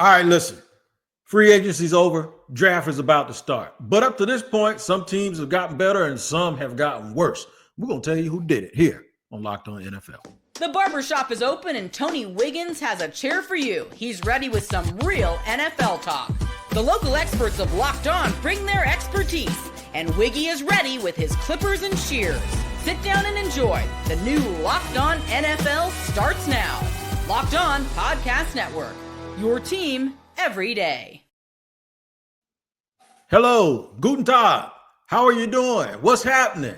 All right, listen. Free agency's over. Draft is about to start. But up to this point, some teams have gotten better and some have gotten worse. We're going to tell you who did it here on Locked On NFL. The barbershop is open and Tony Wiggins has a chair for you. He's ready with some real NFL talk. The local experts of Locked On bring their expertise, and Wiggy is ready with his clippers and shears. Sit down and enjoy. The new Locked On NFL starts now. Locked On Podcast Network. Your team every day. Hello, Guten Tag. How are you doing? What's happening?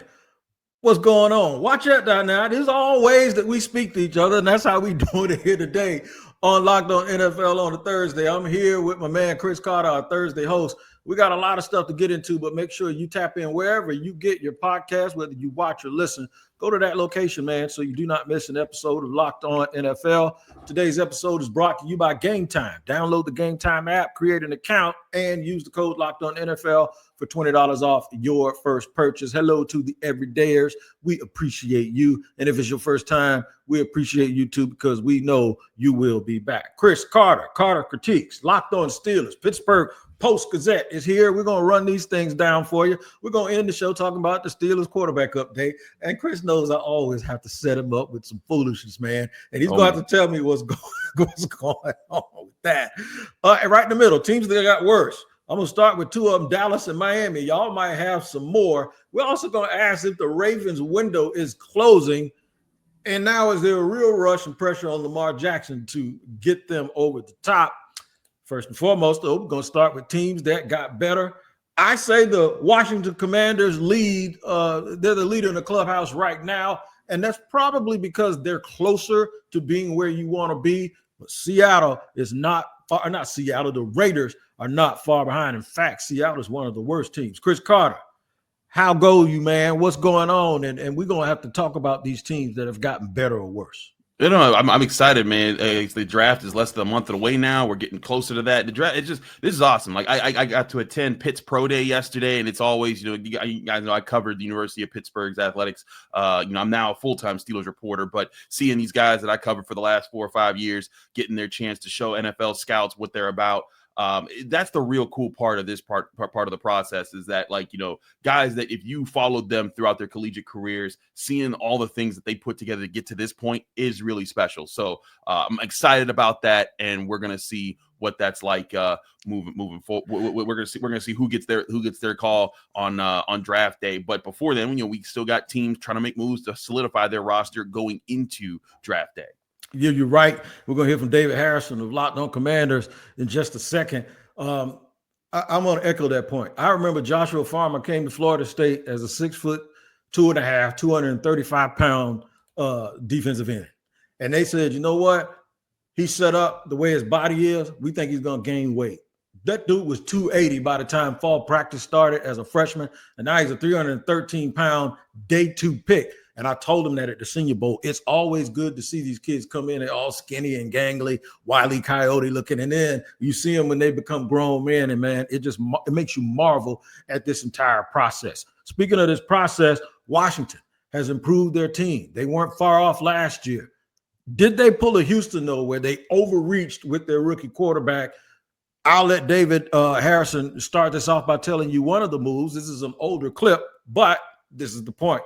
What's going on? Watch out now. There's all ways that we speak to each other, and that's how we doing it here today on Locked On NFL on a Thursday. I'm here with my man Chris Carter, our Thursday host. We got a lot of stuff to get into, but make sure you tap in wherever you get your podcast, whether you watch or listen. Go to that location, man, so you do not miss an episode of Locked On NFL. Today's episode is brought to you by Game Time. Download the Game Time app, create an account, and use the code Locked On NFL for $20 off your first purchase. Hello to the everydayers. We appreciate you. And if it's your first time, we appreciate you too, because we know you will be back. Chris Carter, Carter Critiques, Locked On Steelers, Pittsburgh Post-Gazette is here. We're going to run these things down for you. We're going to end the show talking about the Steelers quarterback update. And Chris knows I always have to set him up with some foolishness, man. And he's going to have to tell me what's going on with that. And right in the middle, teams that got worse. I'm going to start with two of them, Dallas and Miami. Y'all might have some more. We're also going to ask if the Ravens window is closing. And now is there a real rush and pressure on Lamar Jackson to get them over the top? First and foremost, though, we're going to start with teams that got better. I say the Washington Commanders lead. They're the leader in the clubhouse right now, and that's probably because they're closer to being where you want to be. But Seattle is not far. Not Seattle. The Raiders are not far behind. In fact, Seattle is one of the worst teams. Chris Carter, how go you, man? What's going on? And we're going to have to talk about these teams that have gotten better or worse. You know, I'm excited, man. The draft is less than a month away now. We're getting closer to that. The draft, this is awesome. Like I got to attend Pitt's Pro Day yesterday, and it's always, you guys know I covered the University of Pittsburgh's athletics. I'm now a full-time Steelers reporter, but seeing these guys that I covered for the last 4 or 5 years getting their chance to show NFL scouts what they're about. That's the real cool part of this part of the process is that, guys that if you followed them throughout their collegiate careers, seeing all the things that they put together to get to this point is really special. So I'm excited about that, and we're gonna see what that's like moving forward. We're gonna see who gets their call on draft day. But before then, we still got teams trying to make moves to solidify their roster going into draft day. Yeah, you're right. We're going to hear from David Harrison of Locked On Commanders in just a second. I'm going to echo that point. I remember Joshua Farmer came to Florida State as a 6'2.5", 235-pound defensive end. And they said, you know what? He's set up the way his body is. We think he's going to gain weight. That dude was 280 by the time fall practice started as a freshman, and now he's a 313-pound day 2 pick. And I told him that at the Senior Bowl. It's always good to see these kids come in. They're all skinny and gangly, Wile E. Coyote looking. And then you see them when they become grown men. And, man, it makes you marvel at this entire process. Speaking of this process, Washington has improved their team. They weren't far off last year. Did they pull a Houston, though, where they overreached with their rookie quarterback? I'll let David Harrison start this off by telling you one of the moves. This is an older clip, but this is the point.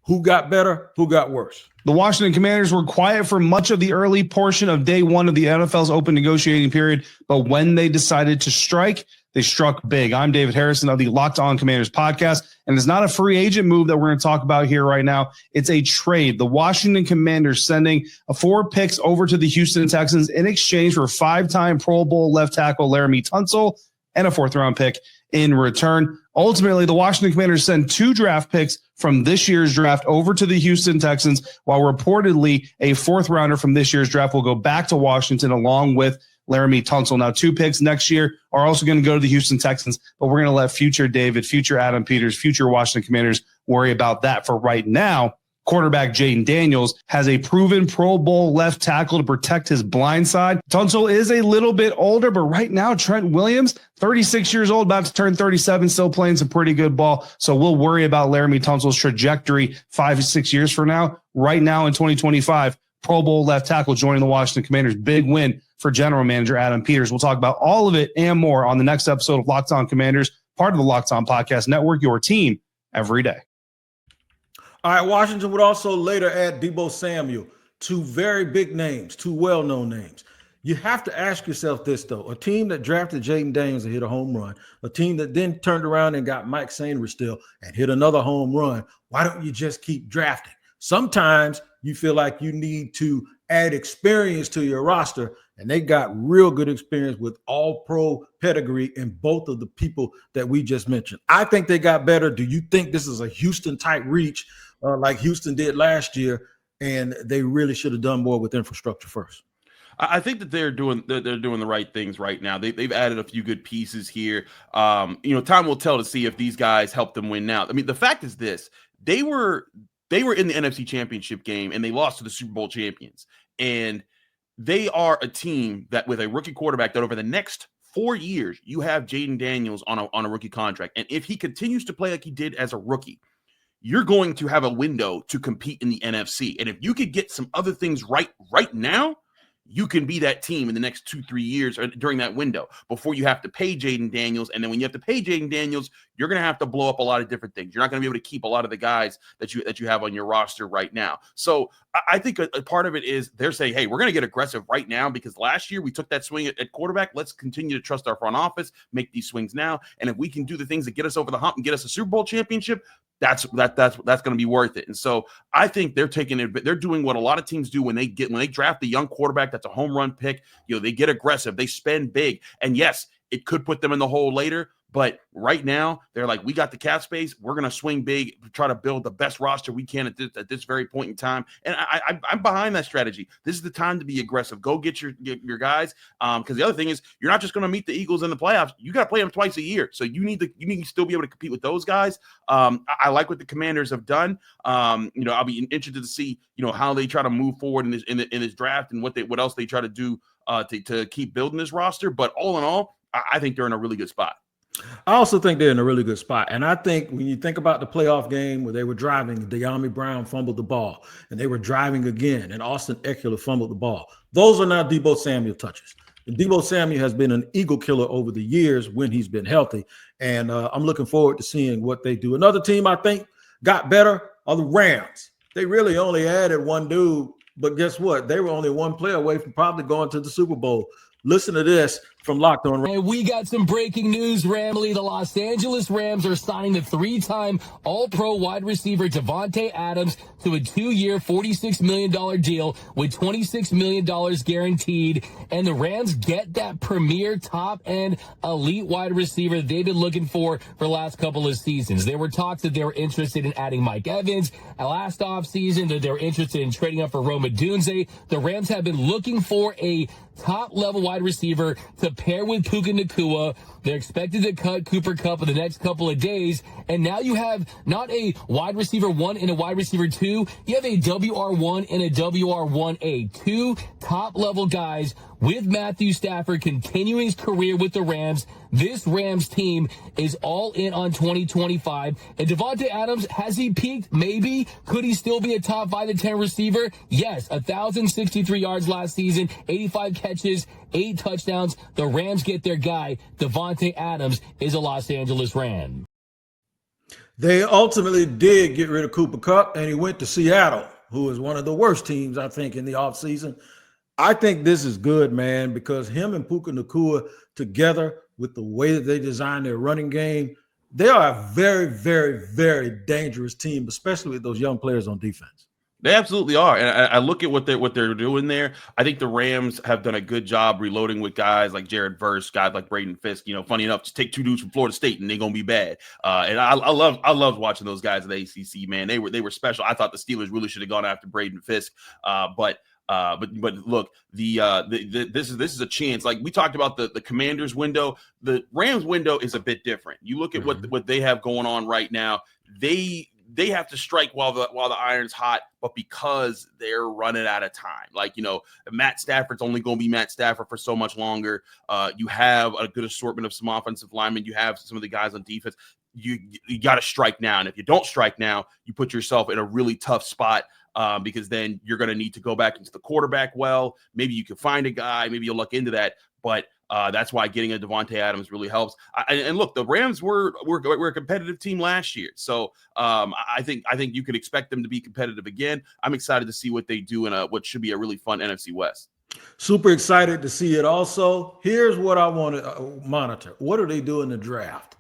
Who got better? Who got worse? The Washington Commanders were quiet for much of the early portion of day one of the NFL's open negotiating period, but when they decided to strike, they struck big. I'm David Harrison of the Locked On Commanders podcast, and it's not a free agent move that we're going to talk about here right now. It's a trade. The Washington Commanders sending 4 picks over to the Houston Texans in exchange for 5-time Pro Bowl left tackle Laramie Tunsil and a 4th-round pick in return. Ultimately, the Washington Commanders send 2 draft picks from this year's draft over to the Houston Texans, while reportedly a 4th-rounder from this year's draft will go back to Washington along with Laramie Tunsil. Now, 2 picks next year are also going to go to the Houston Texans, but we're going to let future David, future Adam Peters, future Washington Commanders worry about that for right now. Quarterback Jaden Daniels has a proven Pro Bowl left tackle to protect his blind side. Tunsil is a little bit older, but right now Trent Williams, 36 years old, about to turn 37, still playing some pretty good ball. So we'll worry about Laramie Tunsil's trajectory 5 to 6 years from now. Right now in 2025, Pro Bowl left tackle joining the Washington Commanders. Big win for general manager Adam Peters. We'll talk about all of it and more on the next episode of Locked On Commanders, part of the Locked On Podcast Network, your team every day. All right, Washington would also later add Deebo Samuel, two very big names, two well-known names. You have to ask yourself this, though. A team that drafted Jaden Daniels and hit a home run, a team that then turned around and got Mike Sainristil still and hit another home run, why don't you just keep drafting? Sometimes you feel like you need to add experience to your roster, and they got real good experience with all-pro pedigree in both of the people that we just mentioned. I think they got better. Do you think this is a Houston-type reach like Houston did last year, and they really should have done more with infrastructure first? I think that they're doing the right things right now. They've added a few good pieces here. Time will tell to see if these guys help them win now. I mean, the fact is this: they were in the NFC Championship game and they lost to the Super Bowl champions. And they are a team that, with a rookie quarterback, that over the next 4 years, you have Jaden Daniels on a rookie contract. And if he continues to play like he did as a rookie, you're going to have a window to compete in the NFC. And if you could get some other things right now, you can be that team in the next 2-3 years or during that window before you have to pay Jaden Daniels. And then when you have to pay Jaden Daniels, you're going to have to blow up a lot of different things. You're not going to be able to keep a lot of the guys that you have on your roster right now. So I think a part of it is they're saying, hey, we're going to get aggressive right now because last year we took that swing at quarterback. Let's continue to trust our front office, make these swings now. And if we can do the things that get us over the hump and get us a Super Bowl championship, that's going to be worth it. And so I think they're doing what a lot of teams do when they draft a young quarterback that's a home run pick. They get aggressive, they spend big, and yes, it could put them in the hole later. But right now, they're like, we got the cap space. We're going to swing big, try to build the best roster we can at this very point in time. And I'm behind that strategy. This is the time to be aggressive. Go get your guys. Because the other thing is, you're not just going to meet the Eagles in the playoffs. You got to play them twice a year. So you need to still be able to compete with those guys. I like what the Commanders have done. I'll be interested to see how they try to move forward in this draft and what else they try to do to keep building this roster. But all in all, I think they're in a really good spot. I also think they're in a really good spot. And I think when you think about the playoff game where they were driving, De'Ami Brown fumbled the ball, and they were driving again, and Austin Eckler fumbled the ball. Those are not Deebo Samuel touches. And Deebo Samuel has been an eagle killer over the years when he's been healthy. And I'm looking forward to seeing what they do. Another team I think got better are the Rams. They really only added one dude, but guess what? They were only one player away from probably going to the Super Bowl. Listen to this from Locked On. And we got some breaking news, Ramley. The Los Angeles Rams are signing the three-time All-Pro wide receiver Davante Adams to a 2-year, $46 million deal with $26 million guaranteed. And the Rams get that premier top-end elite wide receiver they've been looking for the last couple of seasons. There were talks that they were interested in adding Mike Evans last offseason, that they were interested in trading up for Rome Odunze. The Rams have been looking for a top-level wide receiver to pair with Puka Nacua. They're expected to cut Cooper Kupp in the next couple of days. And now you have not a wide receiver 1 and a wide receiver 2. You have a WR1 and a WR1A. Two top-level guys with Matthew Stafford continuing his career with the Rams. This Rams team is all in on 2025. And Davante Adams, has he peaked? Maybe. Could he still be a top 5 to 10 receiver? Yes. 1,063 yards last season, 85 catches, 8 touchdowns. The Rams get their guy. Davante Adams is a Los Angeles Ram. They ultimately did get rid of Cooper Kupp, and he went to Seattle, who is one of the worst teams, I think, in the offseason. I think this is good, man, because him and Puka Nacua together with the way that they design their running game, they are a very, very, very dangerous team, especially with those young players on defense. They absolutely are. And I look at what they're doing there. I think the Rams have done a good job reloading with guys like Jared Verse, guys like Braden Fisk. Funny enough, just take 2 dudes from Florida State and they're gonna be bad. And I love watching those guys at the ACC, man. They were special. I thought the Steelers really should have gone after Braden Fisk. But look, this is a chance. Like we talked about the Commanders window, the Rams window is a bit different. You look at what they have going on right now. They have to strike while the iron's hot, but because they're running out of time. Matt Stafford's only going to be Matt Stafford for so much longer. You have a good assortment of some offensive linemen. You have some of the guys on defense. You got to strike now, and if you don't strike now, you put yourself in a really tough spot. because then you're going to need to go back into the quarterback well. Maybe you can find a guy. Maybe you'll look into that. But that's why getting a Davante Adams really helps. And look, the Rams were a competitive team last year. So I think you could expect them to be competitive again. I'm excited to see what they do in what should be a really fun NFC West. Super excited to see it also. Here's what I want to monitor. What do they do in the draft?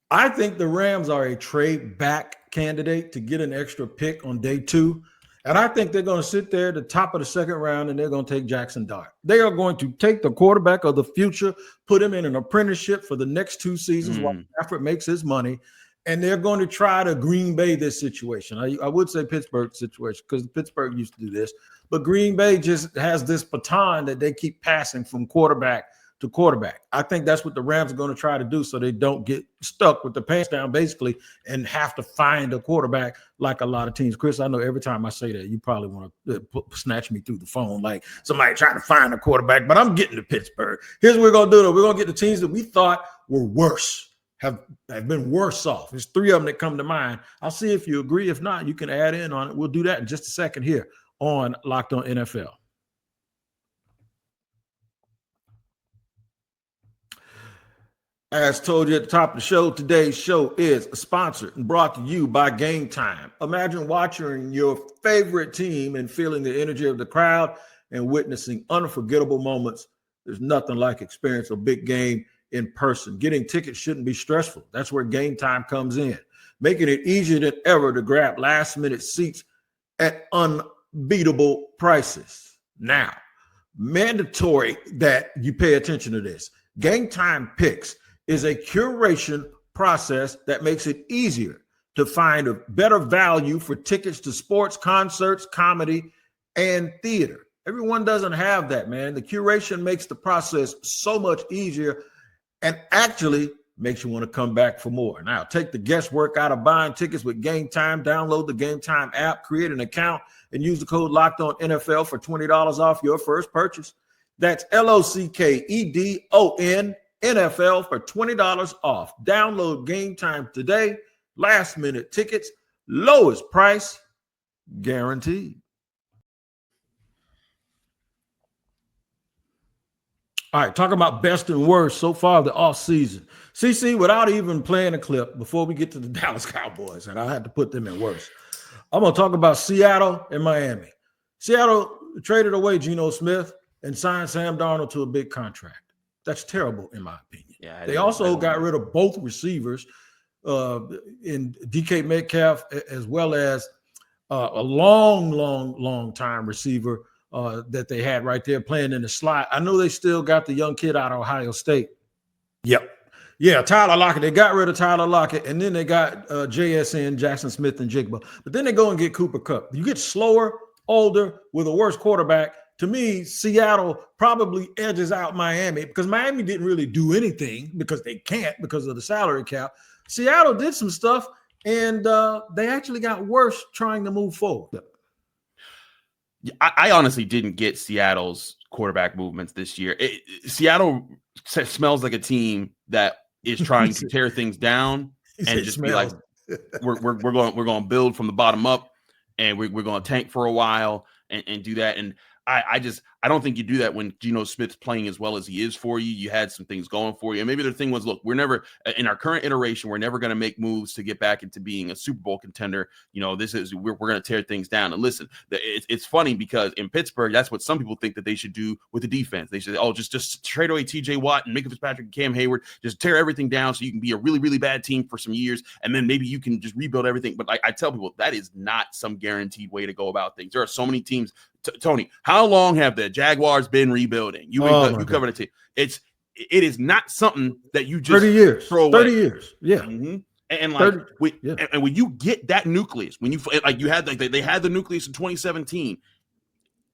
I think the Rams are a trade back candidate to get an extra pick on day 2. And I think they're going to sit there at the top of the second round and they're going to take Jackson Dart. They are going to take the quarterback of the future, put him in an apprenticeship for the next 2 seasons while Stafford makes his money. And they're going to try to Green Bay this situation. I would say Pittsburgh situation because Pittsburgh used to do this. But Green Bay just has this baton that they keep passing from quarterback to quarterback. I think that's what the Rams are going to try to do so they don't get stuck with the pants down basically and have to find a quarterback like a lot of teams. Chris, I know every time I say that, you probably want to snatch me through the phone like somebody trying to find a quarterback, but I'm getting to Pittsburgh. Here's what we're going to do, though. We're going to get the teams that we thought were worse, have been worse off. There's 3 of them that come to mind. I'll see if you agree. If not, you can add in on it. We'll do that in just a second here on Locked On NFL. As told you at the top of the show, today's show is sponsored and brought to you by Game Time. Imagine watching your favorite team and feeling the energy of the crowd and witnessing unforgettable moments. There's nothing like experiencing a big game in person. Getting tickets shouldn't be stressful. That's where Game Time comes in, making it easier than ever to grab last-minute seats at unbeatable prices. Now, mandatory that you pay attention to this. Game Time Picks is a curation process that makes it easier to find a better value for tickets to sports, concerts, comedy, and theater. Everyone doesn't have that, man. The curation makes the process so much easier and actually makes you want to come back for more. Now, take the guesswork out of buying tickets with Game Time. Download the Game Time app, create an account, and use the code LOCKEDONNFL for $20 off your first purchase. That's LOCKEDON NFL for $20 off. Download Game Time today. Last minute tickets, lowest price guaranteed. All right, talking about best and worst so far the offseason. CC, without even playing a clip before we get to the Dallas Cowboys, and I had to put them in worst, I'm going to talk about Seattle and Miami. Seattle traded away Geno Smith and signed Sam Darnold to a big contract. That's terrible, in my opinion. Yeah, they also got rid of both receivers in DK Metcalf, as well as a long time receiver that they had right there playing in the slot. I know they still got the young kid out of Ohio State. Yep. Yeah, Tyler Lockett. They got rid of Tyler Lockett, and then they got JSN, Jackson Smith, and Jigba. But then they go and get Cooper Kupp. You get slower, older, with a worse quarterback. To me, Seattle probably edges out Miami because Miami didn't really do anything because they can't because of the salary cap. Seattle did some stuff, and they actually got worse trying to move forward. I honestly didn't get Seattle's quarterback movements this year. Seattle smells like a team that is trying to tear things down and just be like, we're going to build from the bottom up, and we're going to tank for a while and do that. And I don't think you do that when Geno Smith's playing as well as he is for you. You had some things going for you. And maybe the thing was, look, we're never in our current iteration, we're never going to make moves to get back into being a Super Bowl contender. You know, we're going to tear things down. And listen, it's funny because in Pittsburgh, that's what some people think that they should do with the defense. They should, just trade away TJ Watt and Minka Fitzpatrick and Cam Hayward, just tear everything down so you can be a really, really bad team for some years. And then maybe you can just rebuild everything. But I tell people that is not some guaranteed way to go about things. There are so many teams. Tony, how long have the Jaguars been rebuilding? You covered a team. It is not something that you just 30 years. Throw away. 30 years. Yeah. Mm-hmm. And like and when you get that nucleus, when you like you had they had the nucleus in 2017,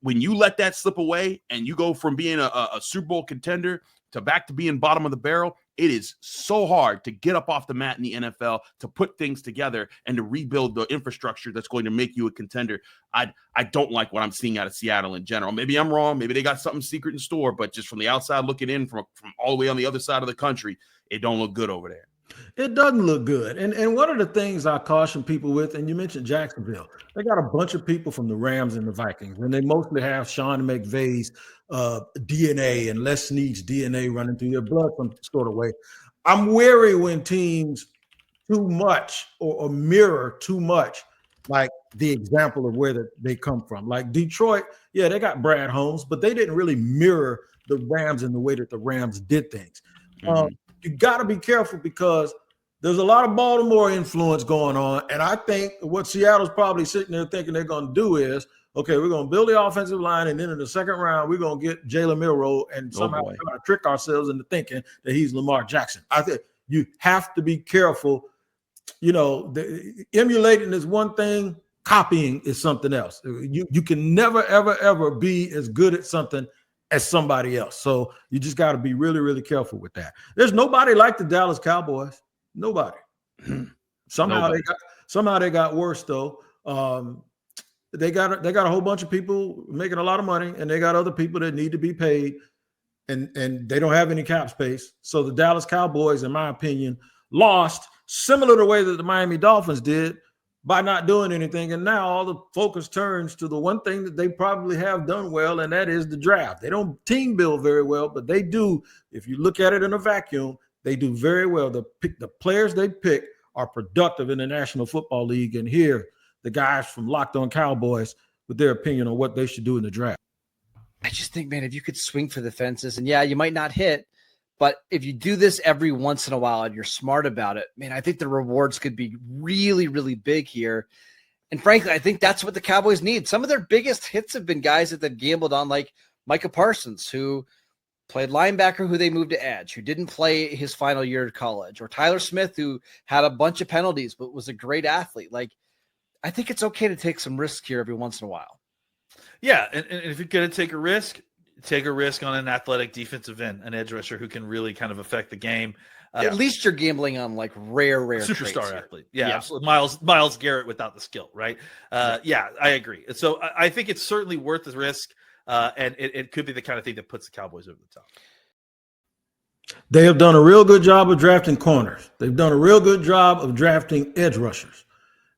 when you let that slip away and you go from being a Super Bowl contender to back to being bottom of the barrel, it is so hard to get up off the mat in the NFL, to put things together and to rebuild the infrastructure that's going to make you a contender. I don't like what I'm seeing out of Seattle in general. Maybe I'm wrong. Maybe they got something secret in store, but just from the outside looking in from all the way on the other side of the country, it don't look good over there. It doesn't look good. And one of the things I caution people with, and you mentioned Jacksonville, they got a bunch of people from the Rams and the Vikings, and they mostly have Sean McVay's DNA and Les Snead's DNA running through their blood some sort of way. I'm wary when teams too much or mirror too much like the example of where they come from. Like Detroit, yeah, they got Brad Holmes, but they didn't really mirror the Rams in the way that the Rams did things. You got to be careful because there's a lot of Baltimore influence going on. And I think what Seattle's probably sitting there thinking they're going to do is, okay, we're going to build the offensive line, and then in the second round, we're going to get Jalen Milroe and somehow try to trick ourselves into thinking that he's Lamar Jackson. I think you have to be careful. You know, emulating is one thing, copying is something else. You can never, ever, ever be as good at something as somebody else. So you just got to be really, really careful with that. There's nobody like the Dallas Cowboys. Nobody. Somehow they got worse though. They got a whole bunch of people making a lot of money, and they got other people that need to be paid, and they don't have any cap space. So the Dallas Cowboys, in my opinion, lost similar to the way that the Miami Dolphins did by not doing anything. And now all the focus turns to the one thing that they probably have done well, and that is the draft. They don't team build very well, but they do. If you look at it in a vacuum, they do very well. The players they pick are productive in the National Football League. And here, the guys from Locked On Cowboys with their opinion on what they should do in the draft. I just think, man, if you could swing for the fences, and yeah, you might not hit, but if you do this every once in a while and you're smart about it, man, I think the rewards could be really, really big here. And frankly, I think that's what the Cowboys need. Some of their biggest hits have been guys that they've gambled on, like Micah Parsons, who played linebacker, who they moved to edge, who didn't play his final year at college, or Tyler Smith, who had a bunch of penalties but was a great athlete. Like, I think it's okay to take some risks here every once in a while. Yeah, and if you're going to take a risk on an athletic defensive end, an edge rusher who can really kind of affect the game. At least you're gambling on like rare superstar athlete. Yeah, absolutely. Myles Garrett without the skill, right? Yeah, I agree. So I think it's certainly worth the risk, and it could be the kind of thing that puts the Cowboys over the top. They have done a real good job of drafting corners. They've done a real good job of drafting edge rushers.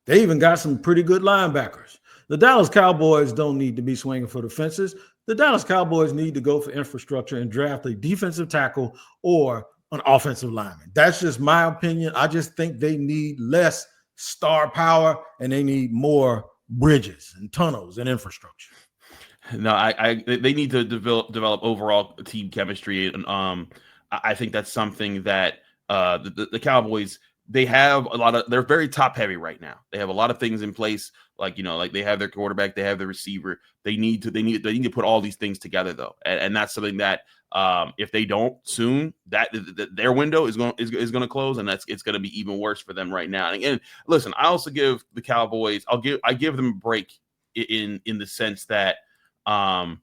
They even got some pretty good linebackers. The Dallas Cowboys don't need to be swinging for the fences. The Dallas Cowboys need to go for infrastructure and draft a defensive tackle or an offensive lineman. That's just my opinion. I just think they need less star power and they need more bridges and tunnels and infrastructure. No, they need to develop overall team chemistry, and I think that's something that the Cowboys, they have they're very top heavy right now. They have a lot of things in place, like they have their quarterback, they have the receiver. They need to put all these things together though, and that's something that if they don't soon, that their window is going to close, and it's going to be even worse for them right now. And listen, I also give the Cowboys, I give them a break in the sense that I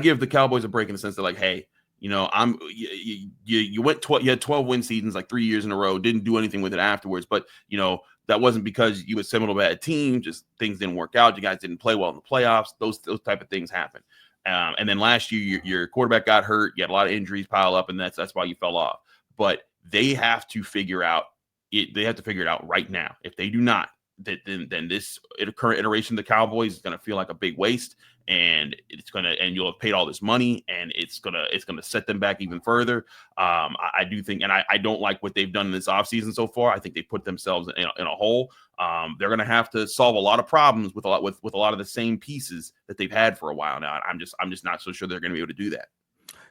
give the Cowboys a break in the sense that, like, hey, you had 12 win seasons like 3 years in a row, didn't do anything with it afterwards. But, that wasn't because you assembled a bad team, just things didn't work out. You guys didn't play well in the playoffs. Those type of things happen. And then last year, your quarterback got hurt. You had a lot of injuries pile up, and that's why you fell off. But they have to figure out it. They have to figure it out right now. If they do not, then this current iteration of the Cowboys is going to feel like a big waste. And you'll have paid all this money, and it's gonna set them back even further. I do think, and I don't like what they've done in this offseason so far. I think they put themselves in a hole. They're gonna have to solve a lot of problems with a lot of the same pieces that they've had for a while now. I'm just not so sure they're gonna be able to do that.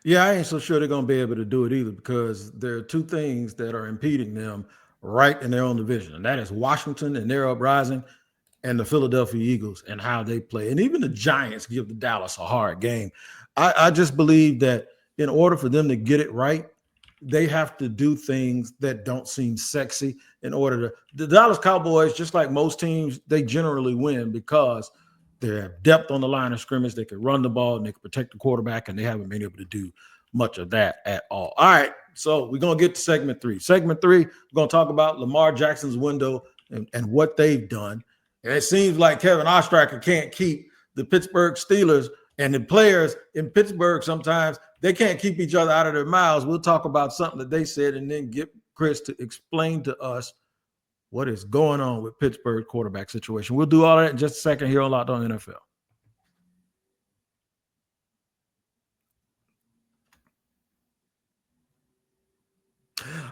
Yeah, I ain't so sure they're gonna be able to do it either, because there are two things that are impeding them right in their own division, and that is Washington and their uprising, and the Philadelphia Eagles and how they play. And even the Giants give the Dallas a hard game. I just believe that in order for them to get it right, they have to do things that don't seem sexy in order to – the Dallas Cowboys, just like most teams, they generally win because they have depth on the line of scrimmage. They can run the ball and they can protect the quarterback, and they haven't been able to do much of that at all. All right, so we're going to get to segment 3. Segment 3, we're going to talk about Lamar Jackson's window and what they've done. And it seems like Kevin Oestreicher can't keep the Pittsburgh Steelers, and the players in Pittsburgh sometimes they can't keep each other out of their mouths. We'll talk about something that they said and then get Chris, to explain to us what is going on with Pittsburgh quarterback situation. We'll do all that in just a second here on Locked On NFL.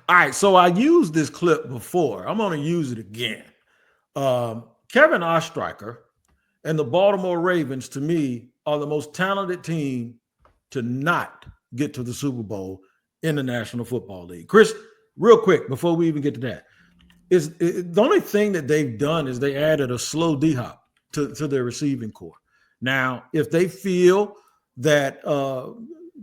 All right, so I used this clip before. I'm going to use it again. Kevin Oestreicher and the Baltimore Ravens, to me, are the most talented team to not get to the Super Bowl in the National Football League. Chris, real quick, before we even get to that, the only thing that they've done is they added a slow D-hop to their receiving core. Now, if they feel that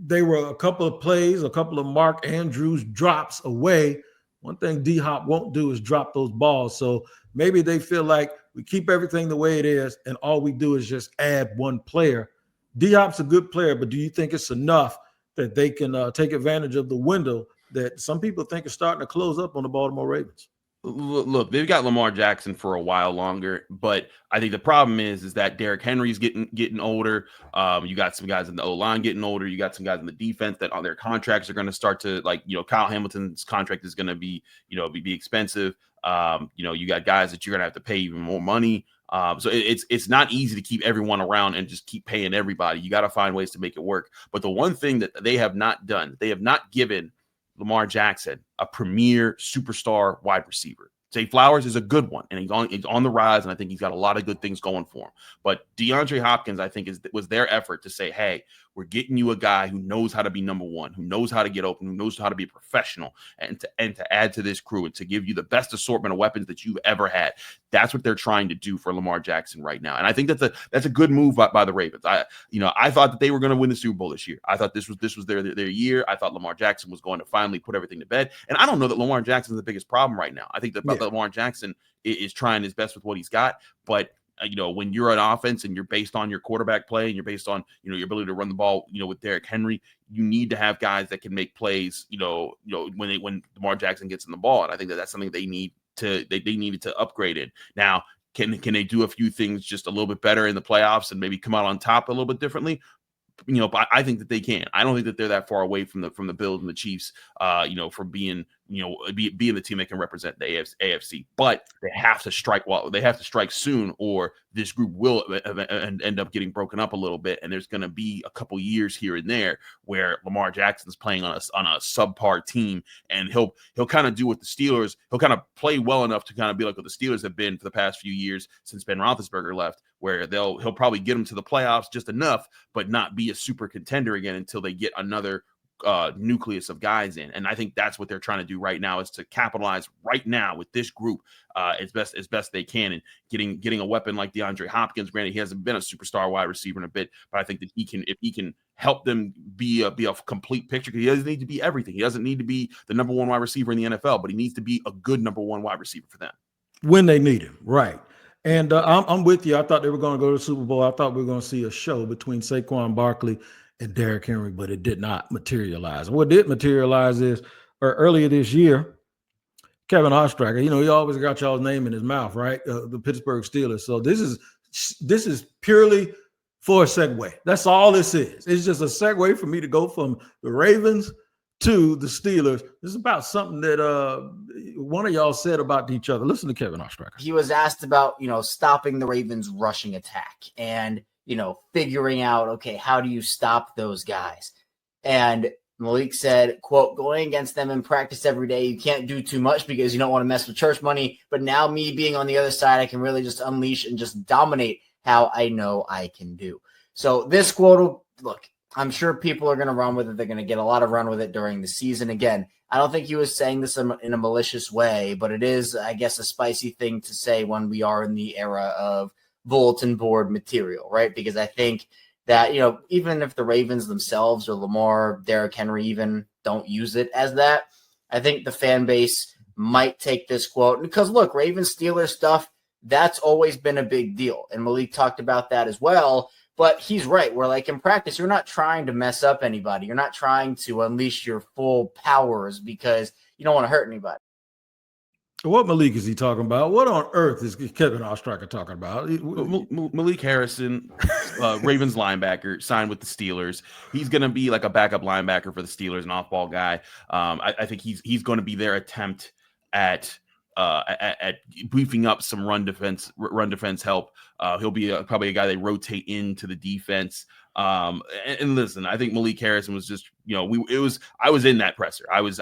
they were a couple of plays, a couple of Mark Andrews drops away, one thing D-hop won't do is drop those balls. So maybe they feel like we keep everything the way it is, and all we do is just add one player. D-hop's a good player, but do you think it's enough that they can take advantage of the window that some people think is starting to close up on the Baltimore Ravens? Look, they've got Lamar Jackson for a while longer, but I think the problem is that Derrick Henry's getting older. You got some guys in the O-line getting older. You got some guys in the defense that on their contracts are going to start to, like, Kyle Hamilton's contract is going to be expensive. You got guys that you're going to have to pay even more money. So it's not easy to keep everyone around and just keep paying everybody. You got to find ways to make it work. But the one thing that they have not done, they have not given Lamar Jackson a premier superstar wide receiver. Zay Flowers is a good one, and he's on the rise, and I think he's got a lot of good things going for him. But DeAndre Hopkins, I think, was their effort to say, hey, we're getting you a guy who knows how to be number one, who knows how to get open, who knows how to be a professional, and to add to this crew and to give you the best assortment of weapons that you've ever had. That's what they're trying to do for Lamar Jackson right now. And I think that's a good move by the Ravens. I thought that they were going to win the Super Bowl this year. I thought this was their year. I thought Lamar Jackson was going to finally put everything to bed. And I don't know that Lamar Jackson is the biggest problem right now. I think that Lamar Jackson is trying his best with what he's got, but when you're an offense and you're based on your quarterback play and you're based on, your ability to run the ball, with Derrick Henry, you need to have guys that can make plays, when Lamar Jackson gets in the ball. And I think that's something they needed to upgrade in. Now, can they do a few things just a little bit better in the playoffs and maybe come out on top a little bit differently? But I think that they can. I don't think that they're that far away from the Bills and the Chiefs, from being the team that can represent the AFC. But they have to strike they have to strike soon, or this group will end up getting broken up a little bit. And there's going to be a couple years here and there where Lamar Jackson's playing on a subpar team, and he'll kind of do what the Steelers. He'll kind of play well enough to kind of be like what the Steelers have been for the past few years since Ben Roethlisberger left, where he'll probably get them to the playoffs just enough, but not be a super contender again until they get another nucleus of guys in. And I think that's what they're trying to do right now, is to capitalize right now with this group as best they can, and getting a weapon like DeAndre Hopkins. Granted, he hasn't been a superstar wide receiver in a bit, but I think that if he can help them be a complete picture, because he doesn't need to be everything. He doesn't need to be the number one wide receiver in the NFL, but he needs to be a good number one wide receiver for them when they need him. Right. And I'm with you. I thought they were going to go to the Super Bowl. I thought we were going to see a show between Saquon Barkley and Derrick Henry, but it did not materialize. What did materialize is earlier this year, Kevin Oestreicher, he always got y'all's name in his mouth, right? The Pittsburgh Steelers. So this is purely for a segue. That's all this is. It's just a segue for me to go from the Ravens to the Steelers. This is about something that one of y'all said about each other. Listen to Kevin Oestreicher. He was asked about, stopping the Ravens' rushing attack and, figuring out, okay, how do you stop those guys? And Malik said, quote, going against them in practice every day, you can't do too much because you don't want to mess with church money. But now me being on the other side, I can really just unleash and just dominate how I know I can do. So this quote, look, I'm sure people are going to run with it. They're going to get a lot of run with it during the season. Again, I don't think he was saying this in a malicious way, but it is, I guess, a spicy thing to say when we are in the era of bulletin board material, right? Because I think that, even if the Ravens themselves or Lamar, Derrick Henry even don't use it as that, I think the fan base might take this quote. Because, look, Ravens Steelers stuff, that's always been a big deal. And Malik talked about that as well. But he's right. Where, like, in practice, you're not trying to mess up anybody. You're not trying to unleash your full powers because you don't want to hurt anybody. What Malik is he talking about? What on earth is Kevin Oestreicher talking about? Malik Harrison, Ravens linebacker, signed with the Steelers. He's going to be like a backup linebacker for the Steelers, an off-ball guy. I think he's going to be their attempt at beefing up some run defense help. He'll be probably a guy they rotate into the defense. And listen, I think Malik Harrison was just, I was in that presser. I was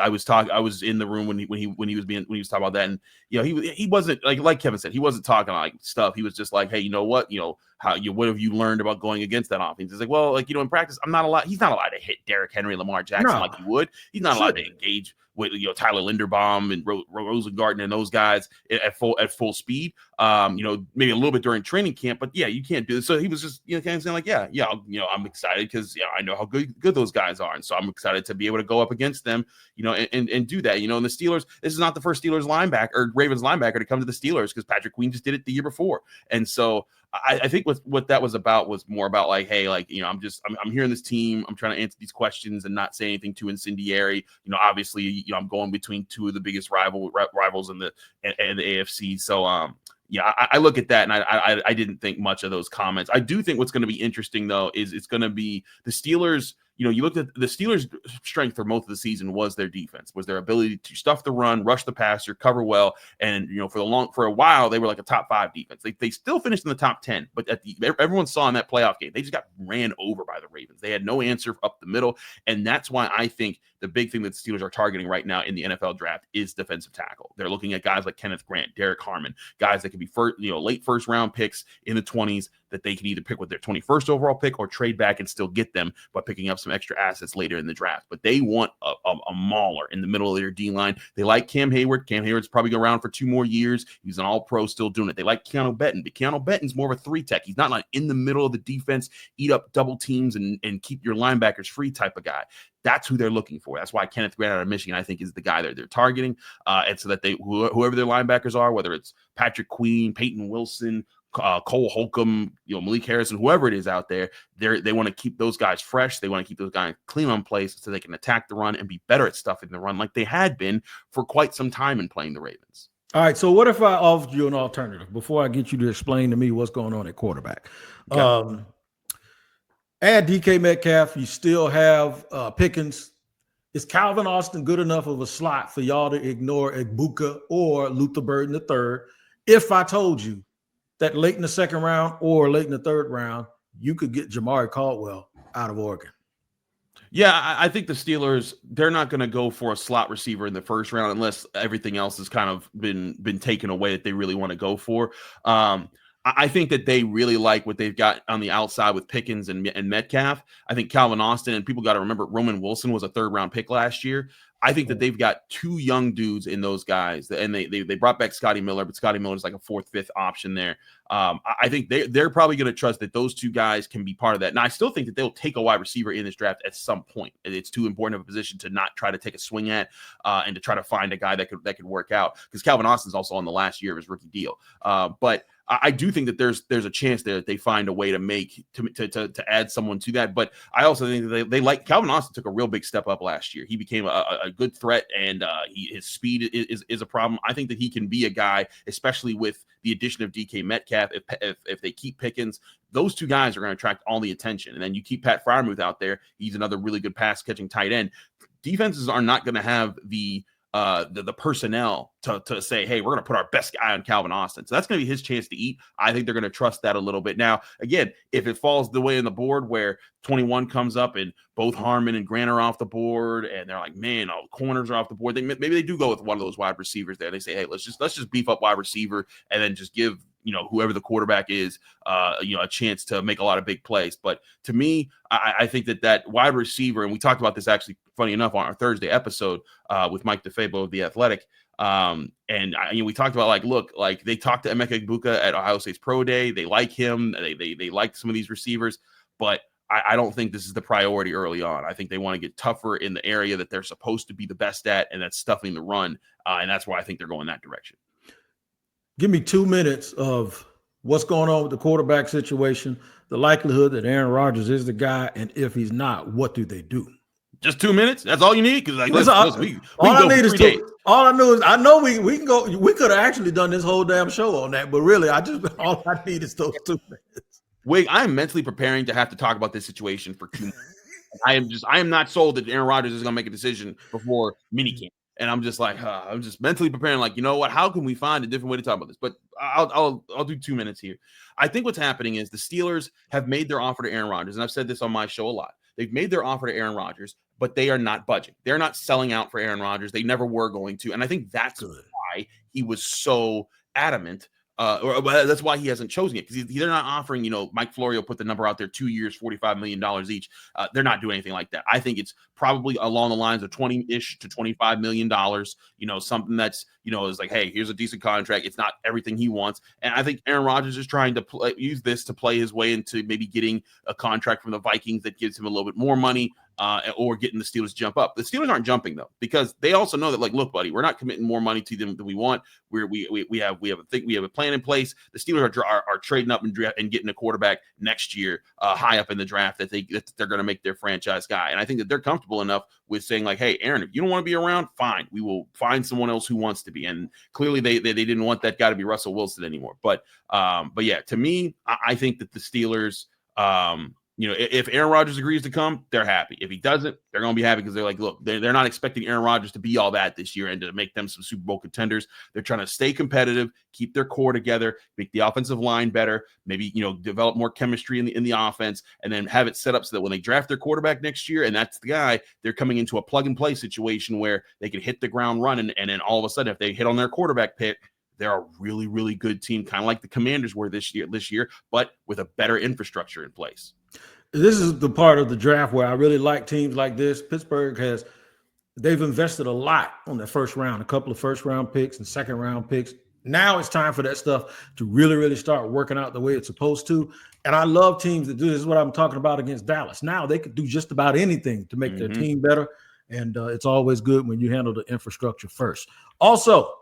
in the room when he was talking about that. And, he wasn't like Kevin said, he wasn't talking like stuff. He was just like, hey, you know what, what have you learned about going against that offense? It's like, well, in practice, he's not allowed to hit Derrick Henry, Lamar Jackson like he would. He's not allowed to engage with Tyler Linderbaum and Rosengarten and those guys at full speed. Maybe a little bit during training camp, but yeah, you can't do this. So he was just kind of saying like, I'm excited because I know how good those guys are, and so I'm excited to be able to go up against them, and do that. And the Steelers, this is not the first Steelers linebacker or Ravens linebacker to come to the Steelers because Patrick Queen just did it the year before, and so I think what that was about was more about like, hey, like, I'm hearing this team, I'm trying to answer these questions and not say anything too incendiary. Obviously, I'm going between two of the biggest rivals in the AFC. So, I look at that and I didn't think much of those comments. I do think what's going to be interesting though is it's going to be the Steelers. You looked at the Steelers' strength for most of the season was their defense, was their ability to stuff the run, rush the passer, cover well, and for a while they were like a top 5 defense. They still finished in the top 10, but everyone saw in that playoff game they just got ran over by the Ravens. They had no answer up the middle, and that's why I think the big thing that the Steelers are targeting right now in the NFL draft is defensive tackle. They're looking at guys like Kenneth Grant, Derek Harmon, guys that could be late first round picks in the 20s that they can either pick with their 21st overall pick or trade back and still get them by picking up some extra assets later in the draft. But they want a mauler in the middle of their D-line. They like Cam Hayward. Cam Hayward's probably going around for 2 more years. He's an all-pro still doing it. They like Keanu Benton, but Keanu Benton's more of a 3-tech. He's not like in the middle of the defense, eat up double teams and keep your linebackers free type of guy. That's who they're looking for. That's why Kenneth Grant out of Michigan, I think, is the guy that they're targeting. And so that whoever their linebackers are, whether it's Patrick Queen, Peyton Wilson, Cole Holcomb, Malik Harrison, whoever it is out there, they want to keep those guys fresh. They want to keep those guys clean on place so they can attack the run and be better at stuffing the run like they had been for quite some time in playing the Ravens. All right, so what if I offered you an alternative before I get you to explain to me what's going on at quarterback? Okay. Add DK Metcalf. You still have Pickens. Is Calvin Austin good enough of a slot for y'all to ignore Egbuka or Luther Burden III? If I told you that late in the second round or late in the third round, you could get Jamari Caldwell out of Oregon. Yeah, I think the Steelers, they're not going to go for a slot receiver in the first round unless everything else has kind of been taken away that they really want to go for. I think that they really like what they've got on the outside with Pickens and Metcalf. I think Calvin Austin, and people got to remember Roman Wilson was a 3rd-round pick last year. I think that they've got 2 young dudes in those guys, and they brought back Scotty Miller, but Scotty Miller is like a 4th, 5th option there. I think they're probably going to trust that those 2 guys can be part of that. Now, I still think that they'll take a wide receiver in this draft at some point. It's too important of a position to not try to take a swing at, and to try to find a guy that could work out, because Calvin Austin's also on the last year of his rookie deal. But I do think that there's a chance there that they find a way to add someone to that. But I also think that they like Calvin Austin took a real big step up last year. He became a good threat, and his speed is a problem. I think that he can be a guy, especially with the addition of DK Metcalf. If they keep Pickens, those 2 guys are going to attract all the attention. And then you keep Pat Freiermuth out there. He's another really good pass catching tight end. Defenses are not going to have the personnel to say, hey, we're going to put our best guy on Calvin Austin. So that's going to be his chance to eat. I think they're going to trust that a little bit. Now, again, if it falls the way on the board where 21 comes up and both Harmon and Grant are off the board, and they're like, man, all the corners are off the board, maybe they do go with one of those wide receivers there. They say, hey, let's just beef up wide receiver and then just give whoever the quarterback is, a chance to make a lot of big plays. But to me, I think that wide receiver, and we talked about this actually, funny enough, on our Thursday episode with Mike DeFabo of The Athletic. We talked about they talked to Emeka Egbuka at Ohio State's Pro Day. They like him. They like some of these receivers, but I don't think this is the priority early on. I think they want to get tougher in the area that they're supposed to be the best at, and that's stuffing the run. And that's why I think they're going that direction. Give me 2 minutes of what's going on with the quarterback situation, the likelihood that Aaron Rodgers is the guy, and if he's not, what do they do? Just 2 minutes? That's all you need? Because like, all I knew is I know we can go. We could have actually done this whole damn show on that, but really, all I need is those 2 minutes. Wait, I am mentally preparing to have to talk about this situation for 2 months. I am not sold that Aaron Rodgers is going to make a decision before minicamp. And I'm just like, I'm just mentally preparing, like, you know what? How can we find a different way to talk about this? But I'll do 2 minutes here. I think what's happening is the Steelers have made their offer to Aaron Rodgers, and I've said this on my show a lot. They've made their offer to Aaron Rodgers, but they are not budging. They're not selling out for Aaron Rodgers. They never were going to, and I think that's why he was so adamant. Or that's why he hasn't chosen it, because they're not offering, Mike Florio put the number out there, 2 years, $45 million each. They're not doing anything like that. I think it's probably along the lines of $20-ish to $25 million, something that's, is like, hey, here's a decent contract. It's not everything he wants. And I think Aaron Rodgers is trying to use this to play his way into maybe getting a contract from the Vikings that gives him a little bit more money. Or getting the Steelers to jump up. The Steelers aren't jumping though, because they also know that, like, look, buddy, we're not committing more money to them than we want. We have a plan in place. The Steelers are trading up and getting a quarterback next year, high up in the draft that they're going to make their franchise guy. And I think that they're comfortable enough with saying, like, hey, Aaron, if you don't want to be around, fine, we will find someone else who wants to be. And clearly they didn't want that guy to be Russell Wilson anymore. But yeah, to me, I think that the Steelers. If Aaron Rodgers agrees to come, they're happy. If he doesn't, they're going to be happy, because they're like, look, they're not expecting Aaron Rodgers to be all that this year and to make them some Super Bowl contenders. They're trying to stay competitive, keep their core together, make the offensive line better, maybe, develop more chemistry in the offense, and then have it set up so that when they draft their quarterback next year, and that's the guy, they're coming into a plug-and-play situation where they can hit the ground running, and then all of a sudden, if they hit on their quarterback pick, they're a really, really good team, kind of like the Commanders were this year, but with a better infrastructure in place. This is the part of the draft where I really like teams like this. Pittsburgh they've invested a lot on their first round, a couple of first round picks and second round picks. Now it's time for that stuff to really, really start working out the way it's supposed to. And I love teams that do this. This is what I'm talking about against Dallas. Now they could do just about anything to make their team better. And it's always good when you handle the infrastructure first. Also,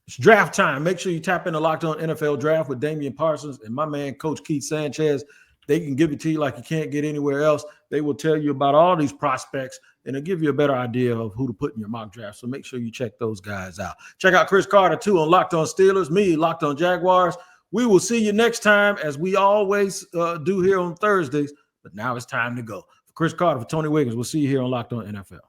it's draft time. Make sure you tap into Locked On NFL Draft with Damian Parsons and my man, Coach Keith Sanchez. They can give it to you like you can't get anywhere else. They will tell you about all these prospects, and they'll give you a better idea of who to put in your mock draft. So make sure you check those guys out. Check out Chris Carter, too, on Locked On Steelers, me, Locked On Jaguars. We will see you next time, as we always do here on Thursdays. But now it's time to go. For Chris Carter, for Tony Wiggins, we'll see you here on Locked On NFL.